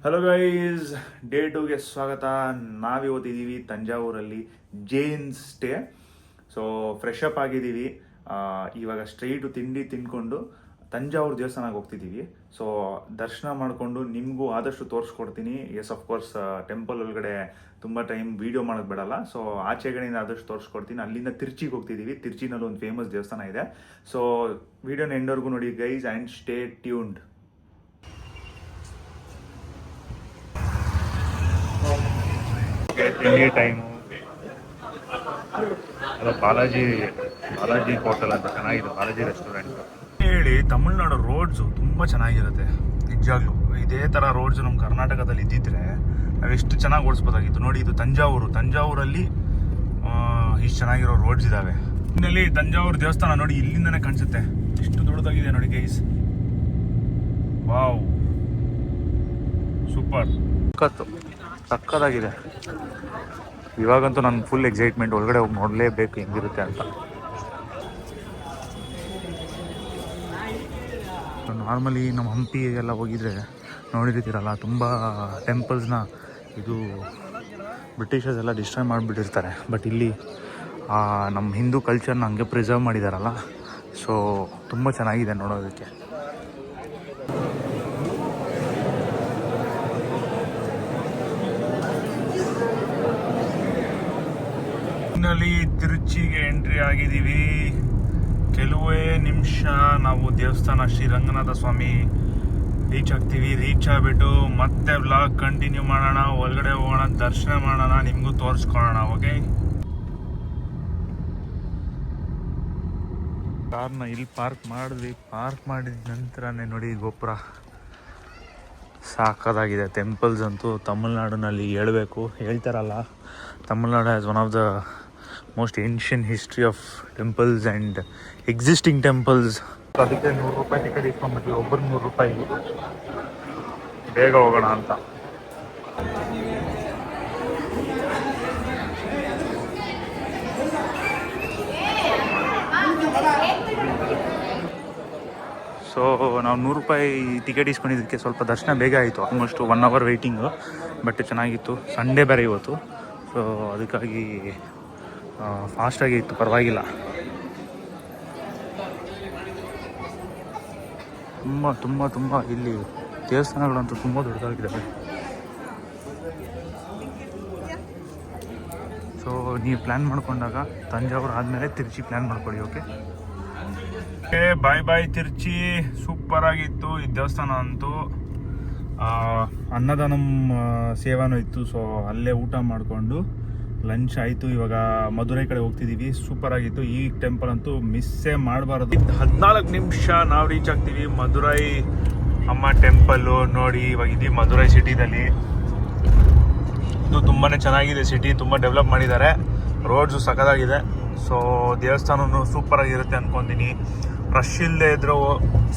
Hello guys, day 2ಗೆ ಸ್ವಾಗತ. ನಾವಿವತ್ತಿದ್ದೀವಿ ತಂಜಾವೂರಲ್ಲಿ Jain stay. So fresh up ಆಗಿದ್ದೀವಿ. ಇವಾಗ ಸ್ಟ್ರೈಟು ತಿಂಡಿ ತಿಂದ್ಕೊಂಡು ತಂಜಾವೂರು ದೇವಸ್ಥಾನಕ್ಕೆ ಹೋಗ್ತಿದ್ದೀವಿ. ಸೊ ದರ್ಶನ ಮಾಡಿಕೊಂಡು ನಿಮಗೂ ಆದಷ್ಟು ತೋರಿಸ್ಕೊಡ್ತೀನಿ. ಎಸ್, ಅಫ್ಕೋರ್ಸ್ ಟೆಂಪಲ್ ಒಳಗಡೆ ತುಂಬ ಟೈಮ್ ವೀಡಿಯೋ ಮಾಡೋಕ್ಕೆ ಬಿಡಲ್ಲ. ಸೊ ಆಚೆಗಡೆಯಿಂದ ಆದಷ್ಟು ತೋರಿಸ್ಕೊಡ್ತೀನಿ. ಅಲ್ಲಿಂದ ತಿರ್ಚಿಗೆ ಹೋಗ್ತಿದ್ದೀವಿ. ತಿರ್ಚಿನಲ್ಲಿ ಒಂದು ಫೇಮಸ್ ದೇವಸ್ಥಾನ ಇದೆ. ಸೊ ವೀಡಿಯೋನ ಎಂಡವರೆಗೂ ನೋಡಿ ಗೈಸ್ ಆ್ಯಂಡ್ ಸ್ಟೇ ಟ್ಯೂನ್ಡ್. ತಿಂಡಿ ಟೈಮು. ಅದು ಬಾಲಾಜಿ ಹೋಟೆಲ್ ಅಂತ ಚೆನ್ನಾಗಿದೆ, ಬಾಲಾಜಿ ರೆಸ್ಟೋರೆಂಟ್ ಹೇಳಿ. ತಮಿಳ್ನಾಡು ರೋಡ್ಸು ತುಂಬ ಚೆನ್ನಾಗಿರುತ್ತೆ ನಿಜವಾಗ್ಲೂ. ಇದೇ ಥರ ರೋಡ್ಸು ನಮ್ಮ ಕರ್ನಾಟಕದಲ್ಲಿ ಇದ್ದಿದ್ರೆ ನಾವೆಷ್ಟು ಚೆನ್ನಾಗಿ ಓಡಿಸ್ಬೋದಾಗಿತ್ತು. ನೋಡಿ, ಇದು ತಂಜಾವೂರಲ್ಲಿ ಇಷ್ಟು ಚೆನ್ನಾಗಿರೋ ರೋಡ್ಸ್ ಇದ್ದಾವೆ. ಇನ್ನಲ್ಲಿ ತಂಜಾವೂರು ದೇವಸ್ಥಾನ ನೋಡಿ, ಇಲ್ಲಿಂದನೇ ಕಾಣಿಸುತ್ತೆ. ಎಷ್ಟು ದೊಡ್ಡದಾಗಿದೆ ನೋಡಿ ಗೈಸ್. ವಾವ್, ಸೂಪರ್, ಸಕ್ಕತ್ತಾಗಿದೆ. ಇವಾಗಂತೂ ನನ್ನ ಫುಲ್ ಎಕ್ಸೈಟ್ಮೆಂಟ್, ಒಳಗಡೆ ಹೋಗಿ ನೋಡಲೇಬೇಕು ಹೆಂಗಿರುತ್ತೆ ಅಂತ. ನಾರ್ಮಲಿ ನಮ್ಮ ಹಂಪಿಗೆಲ್ಲ ಹೋಗಿದ್ರೆ ನೋಡಿರ್ತೀರಲ್ಲ, ತುಂಬ ಟೆಂಪಲ್ಸ್ನ ಇದು ಬ್ರಿಟಿಷರ್ಸ್ ಎಲ್ಲ ಡಿಸ್ಟ್ರಾಯ್ ಮಾಡಿಬಿಟ್ಟಿರ್ತಾರೆ. ಬಟ್ ಇಲ್ಲಿ ನಮ್ಮ ಹಿಂದೂ ಕಲ್ಚರ್ನ ಹಂಗೆ ಪ್ರಿಸರ್ವ್ ಮಾಡಿದಾರಲ್ಲ. ಸೊ ತುಂಬ ಚೆನ್ನಾಗಿದೆ ನೋಡೋದಕ್ಕೆ. ತಿರುಚಿಗೆ ಎಂಟ್ರಿ ಆಗಿದ್ದೀವಿ. ಕೆಲವೇ ನಿಮಿಷ ನಾವು ದೇವಸ್ಥಾನ ಶ್ರೀ ರಂಗನಾಥ ಸ್ವಾಮಿ ರೀಚ್ ಆಗ್ತೀವಿ. ರೀಚ್ ಆಗಿಬಿಟ್ಟು ಮತ್ತೆ ವ್ಲಾಗ್ ಕಂಟಿನ್ಯೂ ಮಾಡೋಣ. ಒಳಗಡೆ ಹೋಗೋಣ, ದರ್ಶನ ಮಾಡೋಣ, ನಿಮಗೂ ತೋರಿಸ್ಕೊಳ್ಳೋಣ. ಓಕೆ, ಕಾರ್ನ ಇಲ್ಲಿ ಪಾರ್ಕ್ ಮಾಡಿದ್ವಿ. ಪಾರ್ಕ್ ಮಾಡಿದ ನಂತರನೇ ನೋಡಿ ಗೋಪುರ ಸಾಕಾಗಿದೆ. ಟೆಂಪಲ್ಸ್ ಅಂತೂ ತಮಿಳ್ನಾಡಿನಲ್ಲಿ ಹೇಳ್ತಾರಲ್ಲ, Tamil Nadu as one of the most ancient history of temples and existing temples. ಅದಕ್ಕೆ 100 ರೂಪಾಯಿ ಟಿಕೆಟ್ ಇಸ್ಕೊಂಡ್ಬಿಟ್ವಿ. ಒಬ್ಬರು 100 ರೂಪಾಯಿ. ಬೇಗ ಹೋಗೋಣ ಅಂತ. ಸೊ ನಾವು 100 ರೂಪಾಯಿ ಟಿಕೆಟ್ ಇಸ್ಕೊಂಡಿದ್ದಕ್ಕೆ ಸ್ವಲ್ಪ ದರ್ಶನ ಬೇಗ ಆಯಿತು. Almost 1 hour waiting. ಬಟ್ ಚೆನ್ನಾಗಿತ್ತು. ಸಂಡೇ ಬೇರೆ ಇವತ್ತು. ಸೊ ಅದಕ್ಕಾಗಿ ಫಾಸ್ಟಾಗಿ ಇತ್ತು, ಪರವಾಗಿಲ್ಲ. ತುಂಬ ಇಲ್ಲಿ ದೇವಸ್ಥಾನಗಳಂತೂ ತುಂಬ ದೊಡ್ಡದಾಗಿದ್ದಾವೆ. ಸೊ ನೀವು ಪ್ಲ್ಯಾನ್ ಮಾಡ್ಕೊಂಡಾಗ ತಂಜಾವೂರು ಆದಮೇಲೆ ತಿರುಚಿ ಪ್ಲ್ಯಾನ್ ಮಾಡ್ಕೊಳ್ಳಿ. ಓಕೆ, ಬಾಯ್ ತಿರುಚಿ. ಸೂಪರ್ ಆಗಿತ್ತು ಈ ದೇವಸ್ಥಾನ ಅಂತೂ. ಅನ್ನದಾನಂ ಸೇವಾನೂ ಇತ್ತು. ಸೊ ಅಲ್ಲೇ ಊಟ ಮಾಡಿಕೊಂಡು ಲಂಚ್ ಆಯಿತು. ಇವಾಗ ಮಧುರೈ ಕಡೆ ಹೋಗ್ತಿದ್ದೀವಿ. ಸೂಪರ್ ಆಗಿತ್ತು. ಈ ಟೆಂಪಲ್ ಅಂತೂ ಮಿಸ್ಸೇ ಮಾಡಬಾರ್ದು. 14 ನಿಮಿಷ ನಾವು ರೀಚ್ ಆಗ್ತೀವಿ ಮಧುರೈ ಅಮ್ಮ ಟೆಂಪಲ್ಲು. ನೋಡಿ, ಇವಾಗ ಇದೀವಿ ಮಧುರೈ ಸಿಟಿದಲ್ಲಿ. ಇದು ತುಂಬಾ ಚೆನ್ನಾಗಿದೆ ಸಿಟಿ. ತುಂಬ ಡೆವಲಪ್ ಮಾಡಿದ್ದಾರೆ. ರೋಡ್ಸು ಸಖತ್ತಾಗಿದೆ. ಸೊ ದೇವಸ್ಥಾನವೂ ಸೂಪರಾಗಿರುತ್ತೆ ಅಂದ್ಕೊತೀನಿ. ರಶ್ ಇಲ್ಲದೆ ಇದ್ರೂ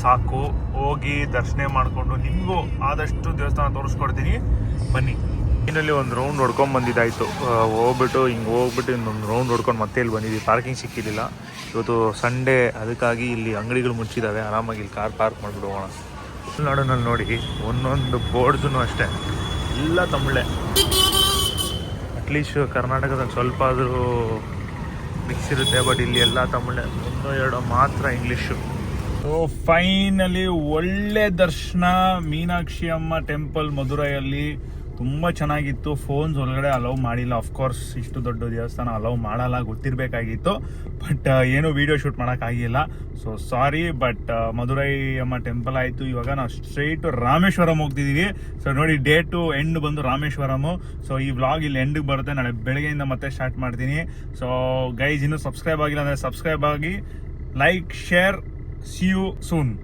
ಸಾಕು. ಹೋಗಿ ದರ್ಶನ ಮಾಡಿಕೊಂಡು ನಿಮಗೂ ಆದಷ್ಟು ದೇವಸ್ಥಾನ ತೋರಿಸ್ಕೊಡ್ತೀನಿ, ಬನ್ನಿ. ಇನ್ನಲ್ಲಿ ಒಂದು ರೌಂಡ್ ಹೊಡ್ಕೊಂಡು ಬಂದಿದ್ದಾಯಿತು. ಹೋಗ್ಬಿಟ್ಟು ಇನ್ನೊಂದು ರೌಂಡ್ ಹೊಡ್ಕೊಂಡು ಮತ್ತೆ ಇಲ್ಲಿ ಬಂದಿದ್ವಿ. ಪಾರ್ಕಿಂಗ್ ಸಿಕ್ಕಿರಲಿಲ್ಲ ಇವತ್ತು ಸಂಡೇ, ಅದಕ್ಕಾಗಿ ಇಲ್ಲಿ ಅಂಗಡಿಗಳು ಮುಚ್ಚಿದ್ದಾವೆ. ಆರಾಮಾಗಿ ಇಲ್ಲಿ ಕಾರ್ ಪಾರ್ಕ್ ಮಾಡಿಬಿಟ್ಟು ಹೋಗೋಣ. ತಮಿಳ್ನಾಡಿನಲ್ಲಿ ನೋಡಿ, ಒಂದೊಂದು ಬೋರ್ಡ್ಸೂ ಅಷ್ಟೇ ಎಲ್ಲ ತಮಿಳೇ. ಅಟ್ಲೀಸ್ಟ್ ಕರ್ನಾಟಕದಲ್ಲಿ ಸ್ವಲ್ಪ ಆದರೂ ಮಿಕ್ಸ್ ಇರುತ್ತೆ. ಬಟ್ ಇಲ್ಲಿ ಎಲ್ಲ ತಮಿಳೇ, 1-2 ಮಾತ್ರ ಇಂಗ್ಲೀಷು. ಸೊ ಫೈನಲಿ ಒಳ್ಳೆ ದರ್ಶನ. ಮೀನಾಕ್ಷಿ ಅಮ್ಮ ಟೆಂಪಲ್ ಮಧುರೈಯಲ್ಲಿ ತುಂಬ ಚೆನ್ನಾಗಿತ್ತು. ಫೋನ್ಸ್ ಒಳಗಡೆ ಅಲೌ ಮಾಡಿಲ್ಲ. ಅಫ್ಕೋರ್ಸ್ ಇಷ್ಟು ದೊಡ್ಡ ದೇವಸ್ಥಾನ ಅಲೌ ಮಾಡಲ್ಲ, ಗೊತ್ತಿರಬೇಕಾಗಿತ್ತು. ಬಟ್ ಏನೂ ವೀಡಿಯೋ ಶೂಟ್ ಮಾಡೋಕ್ಕಾಗಿಲ್ಲ. So sorry. ಬಟ್ ಮಧುರೈ ಅಮ್ಮ ಟೆಂಪಲ್ ಆಯಿತು. ಇವಾಗ ನಾವು ಸ್ಟ್ರೈಟು ರಾಮೇಶ್ವರಂ ಹೋಗ್ತಿದ್ದೀವಿ. ಸೊ ನೋಡಿ, ಡೇ 2 ಎಂಡ್ ಬಂದು ರಾಮೇಶ್ವರಮು. ಸೊ ಈ ವ್ಲಾಗ್ ಇಲ್ಲಿ ಎಂಡಿಗೆ ಬರುತ್ತೆ. ನಾಳೆ ಬೆಳಗ್ಗೆಯಿಂದ ಮತ್ತೆ ಸ್ಟಾರ್ಟ್ ಮಾಡ್ತೀನಿ. ಸೊ ಗೈಸ್, ಇನ್ನೂ ಸಬ್ಸ್ಕ್ರೈಬ್ ಆಗಿಲ್ಲ ಅಂದರೆ ಸಬ್ಸ್ಕ್ರೈಬ್ ಆಗಿ, like, share. See you soon.